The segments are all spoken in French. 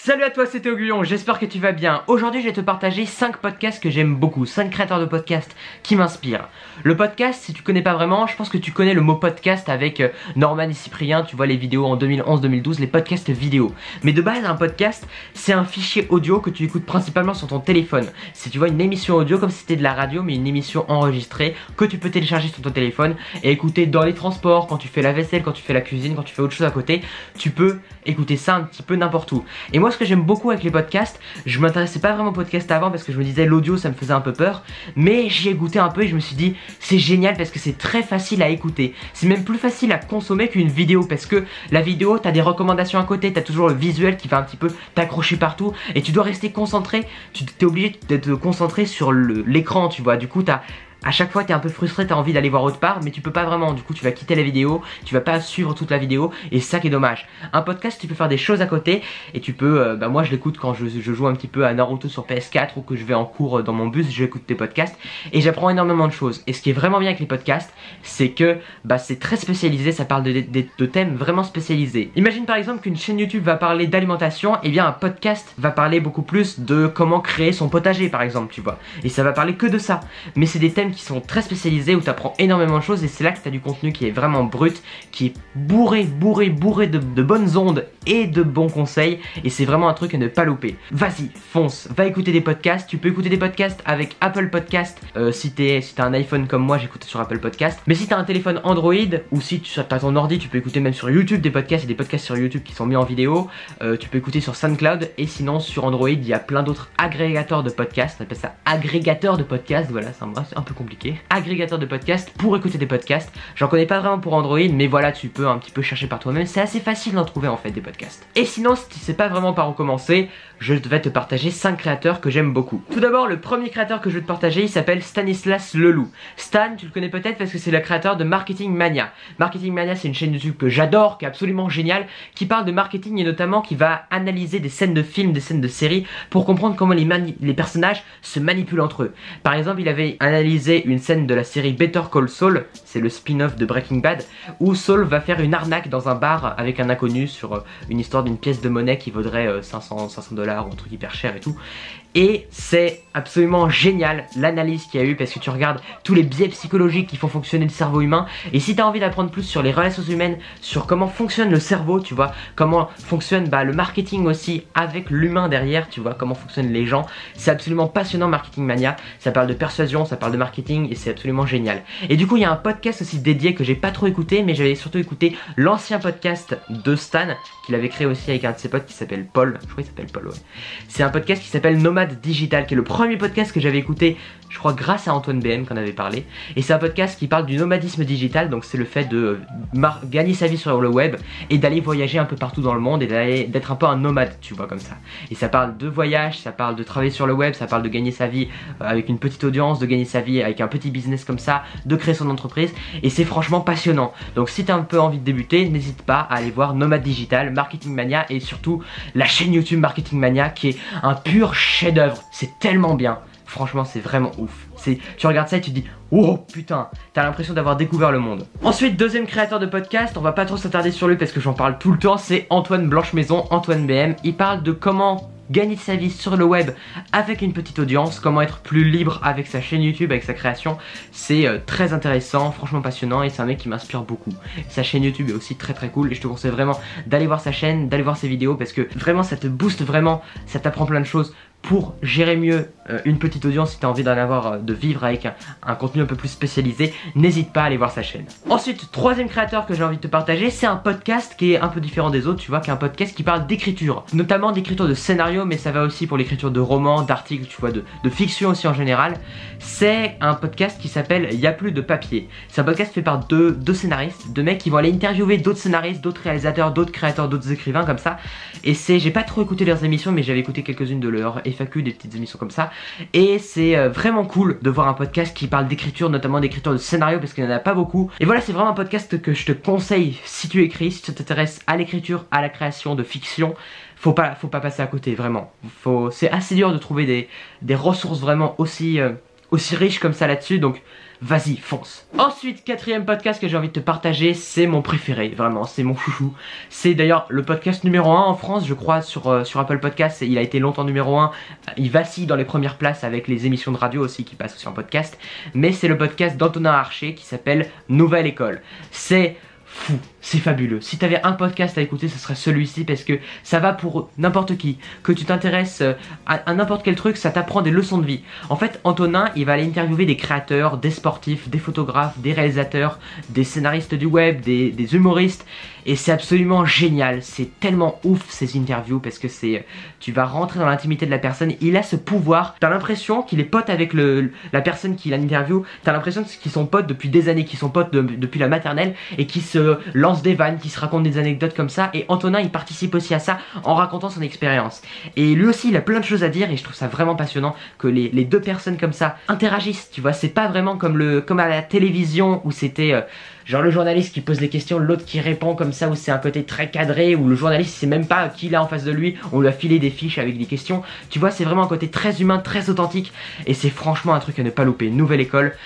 Salut à toi, c'est Théo Guyon, j'espère que tu vas bien. Aujourd'hui, je vais te partager 5 podcasts que j'aime beaucoup, 5 créateurs de podcasts qui m'inspirent. Le podcast, si tu connais pas vraiment, je pense que tu connais le mot podcast avec Norman et Cyprien, tu vois les vidéos en 2011-2012, les podcasts vidéo. Mais de base, un podcast, c'est un fichier audio que tu écoutes principalement sur ton téléphone. Si tu vois une émission audio comme si c'était de la radio, mais une émission enregistrée que tu peux télécharger sur ton téléphone et écouter dans les transports, quand tu fais la vaisselle, quand tu fais la cuisine, quand tu fais autre chose à côté, tu peux écouter ça un petit peu n'importe où. Et moi, ce que j'aime beaucoup avec les podcasts, je m'intéressais pas vraiment aux podcasts avant parce que je me disais l'audio ça me faisait un peu peur, mais j'y ai goûté un peu et je me suis dit c'est génial parce que c'est très facile à écouter. C'est même plus facile à consommer qu'une vidéo parce que la vidéo, t'as des recommandations à côté, t'as toujours le visuel qui va un petit peu t'accrocher partout et tu dois rester concentré, tu t'es obligé de te concentrer sur l'écran, tu vois. Du coup, à chaque fois t'es un peu frustré, t'as envie d'aller voir autre part mais tu peux pas vraiment, du coup tu vas quitter la vidéo, tu vas pas suivre toute la vidéo et c'est ça qui est dommage. Un podcast tu peux faire des choses à côté et tu peux, moi je l'écoute quand je joue un petit peu à Naruto sur PS4 ou que je vais en cours dans mon bus, j'écoute des podcasts et j'apprends énormément de choses. Et ce qui est vraiment bien avec les podcasts, c'est que c'est très spécialisé, ça parle de thèmes vraiment spécialisés. Imagine par exemple qu'une chaîne YouTube va parler d'alimentation, et bien un podcast va parler beaucoup plus de comment créer son potager par exemple, tu vois. Et ça va parler que de ça, mais c'est des thèmes qui sont très spécialisés où tu apprends énormément de choses et c'est là que tu as du contenu qui est vraiment brut, qui est bourré de bonnes ondes et de bons conseils et c'est vraiment un truc à ne pas louper. Vas-y, fonce, va écouter des podcasts. Tu peux écouter des podcasts avec Apple Podcast si t'as un iPhone comme moi, j'écoute sur Apple Podcast. Mais si t'as un téléphone Android ou si tu as ton ordi, tu peux écouter même sur YouTube des podcasts. Il y a des podcasts sur YouTube qui sont mis en vidéo. Tu peux écouter sur SoundCloud et sinon sur Android il y a plein d'autres agrégateurs de podcasts. On appelle ça agrégateur de podcasts, voilà, c'est un peu compliqué. Agrégateur de podcasts pour écouter des podcasts. J'en connais pas vraiment pour Android, mais voilà, tu peux un petit peu chercher par toi-même. C'est assez facile d'en trouver en fait des podcasts. Et sinon, si tu sais pas vraiment par où commencer, je vais te partager 5 créateurs que j'aime beaucoup. Tout d'abord, le premier créateur que je vais te partager, il s'appelle Stanislas Leloup. Stan, tu le connais peut-être parce que c'est le créateur de Marketing Mania. Marketing Mania, c'est une chaîne YouTube que j'adore, qui est absolument géniale, qui parle de marketing et notamment qui va analyser des scènes de films, des scènes de séries pour comprendre comment les personnages se manipulent entre eux. Par exemple, il avait analysé une scène de la série Better Call Saul, c'est le spin-off de Breaking Bad, où Saul va faire une arnaque dans un bar avec un inconnu sur une histoire d'une pièce de monnaie qui vaudrait 500 $ ou un truc hyper cher et tout. Et c'est absolument génial l'analyse qu'il y a eu parce que tu regardes tous les biais psychologiques qui font fonctionner le cerveau humain. Et si tu as envie d'apprendre plus sur les relations humaines, sur comment fonctionne le cerveau, tu vois, comment fonctionne le marketing aussi avec l'humain derrière, tu vois, comment fonctionnent les gens, c'est absolument passionnant. Marketing Mania, ça parle de persuasion, ça parle de marketing et c'est absolument génial. Et du coup il y a un podcast aussi dédié que j'ai pas trop écouté, mais j'avais surtout écouté l'ancien podcast de Stan qu'il avait créé aussi avec un de ses potes qui s'appelle Paul, je crois qu'il s'appelle Paul, ouais. C'est un podcast qui s'appelle Nomade Digital, qui est le premier podcast que j'avais écouté, je crois grâce à Antoine BM qu'on avait parlé. Et c'est un podcast qui parle du nomadisme digital, donc c'est le fait de gagner sa vie sur le web et d'aller voyager un peu partout dans le monde et d'être un peu un nomade, tu vois, comme ça. Et ça parle de voyage, ça parle de travailler sur le web, ça parle de gagner sa vie avec une petite audience, de gagner sa vie avec un petit business comme ça, de créer son entreprise et c'est franchement passionnant. Donc si t'as un peu envie de débuter, n'hésite pas à aller voir Nomade Digital, Marketing Mania et surtout la chaîne YouTube Marketing Mania qui est un pur chef-d'œuvre. C'est tellement bien. Franchement, c'est vraiment ouf. Tu regardes ça et tu te dis oh putain, t'as l'impression d'avoir découvert le monde. Ensuite, deuxième créateur de podcast, on va pas trop s'attarder sur lui parce que j'en parle tout le temps, c'est Antoine Blanchemaison, Antoine BM. Il parle de comment gagner sa vie sur le web avec une petite audience, comment être plus libre avec sa chaîne YouTube, avec sa création. C'est très intéressant, franchement passionnant et c'est un mec qui m'inspire beaucoup. Sa chaîne YouTube est aussi très cool et je te conseille vraiment d'aller voir sa chaîne, d'aller voir ses vidéos parce que vraiment ça te booste vraiment, ça t'apprend plein de choses pour gérer mieux une petite audience. Si tu as envie d'en avoir, de vivre avec un contenu un peu plus spécialisé, n'hésite pas à aller voir sa chaîne. Ensuite, troisième créateur que j'ai envie de te partager, c'est un podcast qui est un peu différent des autres, tu vois, qui est un podcast qui parle d'écriture, notamment d'écriture de scénario, mais ça va aussi pour l'écriture de romans, d'articles, tu vois, de fiction aussi en général. C'est un podcast qui s'appelle Y'a plus de papier. C'est un podcast fait par deux scénaristes, deux mecs qui vont aller interviewer d'autres scénaristes, d'autres réalisateurs, d'autres créateurs, d'autres écrivains comme ça. Et j'ai pas trop écouté leurs émissions, mais j'avais écouté quelques-unes de leurs FAQ, des petites émissions comme ça. Et c'est vraiment cool de voir un podcast qui parle d'écriture, notamment d'écriture de scénario, parce qu'il n'y en a pas beaucoup. Et voilà, c'est vraiment un podcast que je te conseille si tu écris, si tu t'intéresses à l'écriture, à la création de fiction. Faut pas passer à côté, vraiment. C'est assez dur de trouver des ressources vraiment aussi aussi riche comme ça là-dessus, donc vas-y, fonce. Ensuite, quatrième podcast que j'ai envie de te partager, c'est mon préféré, vraiment, c'est mon chouchou. C'est d'ailleurs le podcast numéro 1 en France, je crois, sur Apple Podcast. Il a été longtemps numéro 1, il vacille dans les premières places avec les émissions de radio aussi qui passent aussi en podcast. Mais c'est le podcast d'Antonin Archer qui s'appelle Nouvelle École. C'est fou, c'est fabuleux. Si t'avais un podcast à écouter, ce serait celui-ci parce que ça va pour n'importe qui. Que tu t'intéresses à n'importe quel truc, ça t'apprend des leçons de vie. En fait, Antonin, il va aller interviewer des créateurs, des sportifs, des photographes, des réalisateurs, des scénaristes du web, des humoristes. Et c'est absolument génial, c'est tellement ouf ces interviews parce que tu vas rentrer dans l'intimité de la personne. Il a ce pouvoir, t'as l'impression qu'il est pote avec la personne qui l'interview. T'as l'impression qu'ils sont potes depuis des années, qu'ils sont potes depuis la maternelle et qui se lancent des vannes, qui se racontent des anecdotes comme ça. Et Antonin il participe aussi à ça en racontant son expérience. Et lui aussi il a plein de choses à dire et je trouve ça vraiment passionnant que les deux personnes comme ça interagissent, tu vois. C'est pas vraiment comme à la télévision où c'était genre le journaliste qui pose les questions, l'autre qui répond comme ça, où c'est un côté très cadré, où le journaliste il sait même pas qui il a en face de lui, on lui a filé des fiches avec des questions. Tu vois, c'est vraiment un côté très humain, très authentique, et c'est franchement un truc à ne pas louper. Nouvelle École,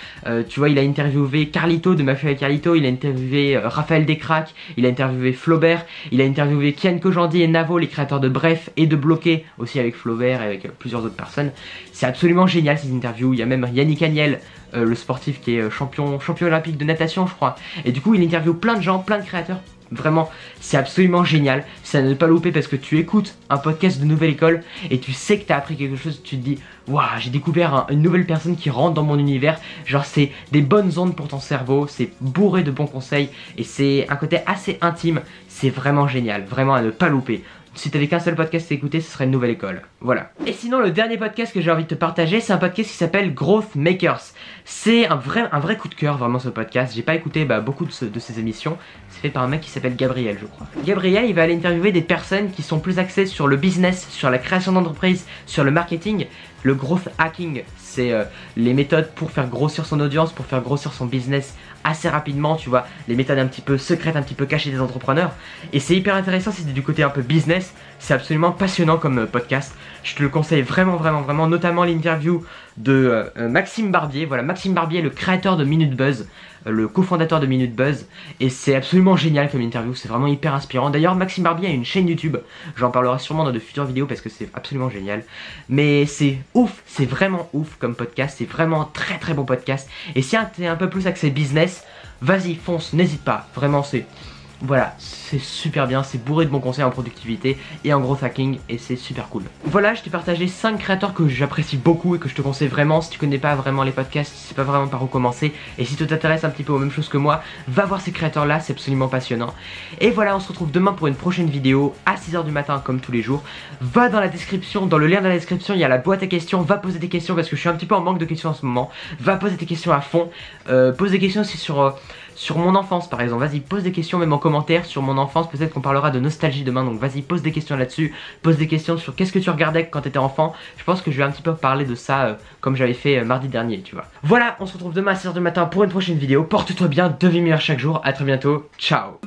tu vois, il a interviewé Carlito de Mafia et Carlito, il a interviewé Raphaël Descraques, il a interviewé Flaubert, il a interviewé Kian Kojandi et Navo, les créateurs de Bref et de Bloqué, aussi avec Flaubert et avec plusieurs autres personnes. C'est absolument génial ces interviews. Il y a même Yannick Agnel, le sportif qui est champion olympique de natation je crois, et du coup il interviewe plein de gens, plein de créateurs. Vraiment, c'est absolument génial, c'est à ne pas louper parce que tu écoutes un podcast de Nouvelle École et tu sais que tu as appris quelque chose, tu te dis waouh, j'ai découvert une nouvelle personne qui rentre dans mon univers. Genre c'est des bonnes ondes pour ton cerveau, c'est bourré de bons conseils et c'est un côté assez intime, c'est vraiment génial, vraiment à ne pas louper. Si t'avais qu'un seul podcast à écouter, ce serait une Nouvelle École. Voilà. Et sinon, le dernier podcast que j'ai envie de te partager, c'est un podcast qui s'appelle Growth Makers. C'est un vrai coup de cœur, vraiment, ce podcast. J'ai pas écouté beaucoup de ses émissions. C'est fait par un mec qui s'appelle Gabriel, je crois. Gabriel, il va aller interviewer des personnes qui sont plus axées sur le business, sur la création d'entreprise, sur le marketing. Le growth hacking, c'est les méthodes pour faire grossir son audience, pour faire grossir son business assez rapidement, tu vois, les méthodes un petit peu secrètes, un petit peu cachées des entrepreneurs. Et c'est hyper intéressant si t'es du côté un peu business, c'est absolument passionnant comme podcast. Je te le conseille vraiment, notamment l'interview de Maxime Barbier. Voilà, Maxime Barbier, le créateur de Minute Buzz, le cofondateur de Minute Buzz, et c'est absolument génial comme interview, c'est vraiment hyper inspirant. D'ailleurs, Maxime Barbier a une chaîne YouTube, j'en parlerai sûrement dans de futures vidéos parce que c'est absolument génial. Mais c'est ouf, c'est vraiment ouf comme podcast, c'est vraiment très bon podcast. Et si t'es un peu plus axé business, vas-y, fonce, n'hésite pas, vraiment voilà, c'est super bien, c'est bourré de bons conseils en productivité et en growth hacking et c'est super cool. Voilà, je t'ai partagé 5 créateurs que j'apprécie beaucoup et que je te conseille vraiment. Si tu connais pas vraiment les podcasts, tu sais pas vraiment par où commencer, et si tu t'intéresses un petit peu aux mêmes choses que moi, va voir ces créateurs là, c'est absolument passionnant. Et voilà, on se retrouve demain pour une prochaine vidéo à 6 h du matin comme tous les jours. Va dans la description, dans le lien de la description, il y a la boîte à questions, va poser des questions parce que je suis un petit peu en manque de questions en ce moment. Va poser tes questions à fond, pose des questions aussi sur mon enfance par exemple, vas-y pose des questions même en commentaire sur mon enfance, peut-être qu'on parlera de nostalgie demain, donc vas-y pose des questions là-dessus, pose des questions sur qu'est-ce que tu regardais quand t'étais enfant. Je pense que je vais un petit peu parler de ça comme j'avais fait mardi dernier, tu vois. Voilà, on se retrouve demain à 6 h du matin pour une prochaine vidéo, porte-toi bien, deviens meilleur chaque jour, à très bientôt, ciao.